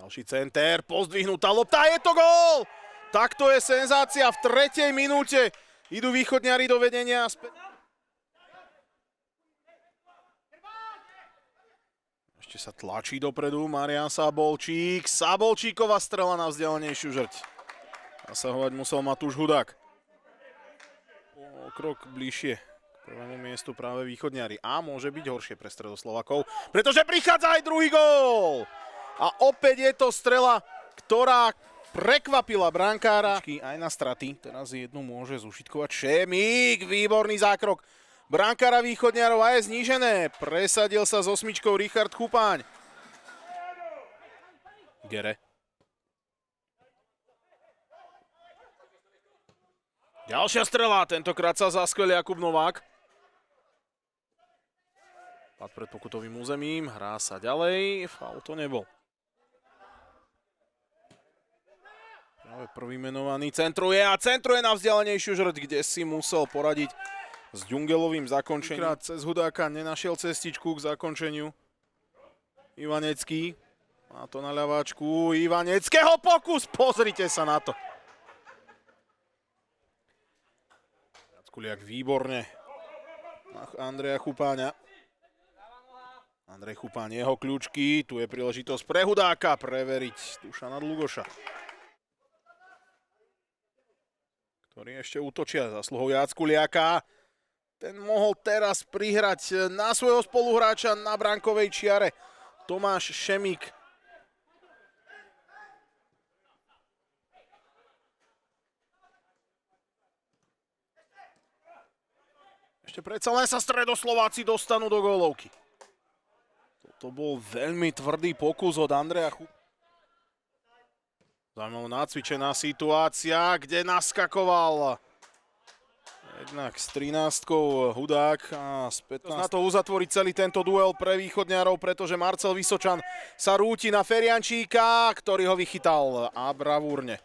Ďalší center, pozdvihnutá lopta, je to gól! Takto je senzácia v 3. minúte. Idú východňari do vedenia. Ešte sa tlačí dopredu Marián Sabolčík. Sabolčíková strela na vzdialenejšiu žrť. Zasahovať musel Matúš Hudák. O krok bližšie k prvému miestu práve východňari. A môže byť horšie pre Stredoslovakov, pretože prichádza aj druhý gól. A opäť je to strela, ktorá prekvapila brankára. Aj na straty. Teraz jednu môže zušitkovať Šemík. Výborný zákrok brankára východňarov a je znížené. Presadil sa s 8 Richard Chupáň. Gere. Ďalšia strela, tentokrát sa zaskvel Jakub Novák. Pad pred pokutovým územím, hrá sa ďalej, faul to nebol. Práve prvý menovaný centruje a centruje na vzdialenejšiu žrť, kde si musel poradiť s Ďungelovým zakončením. Krát cez Hudáka nenašiel cestičku k zakončeniu. Ivanecký, má to na ľaváčku, Ivaneckého pokus, pozrite sa na to. Kuliak výborne. Andreja Chupáňa. Andrej Chupáň, jeho kľúčky. Tu je príležitosť pre Hudáka preveriť Dušana Dlugoša. Ktorý ešte útočia zasluhou Jackuliaka. Ten mohol teraz prihrať na svojho spoluhráča na brankovej čiare. Tomáš Šemík. Ešte predsa len sa Stredoslováci dostanú do gólovky. Toto bol veľmi tvrdý pokus od Andreja Chupáňa. Zaujímavá nacvičená situácia, kde naskakoval jednak s 13-kou Hudák a s 15. Na to uzatvorí celý tento duel pre východňarov, pretože Marcel Vysočan sa rúti na Feriančíka, ktorý ho vychytal a bravúrne.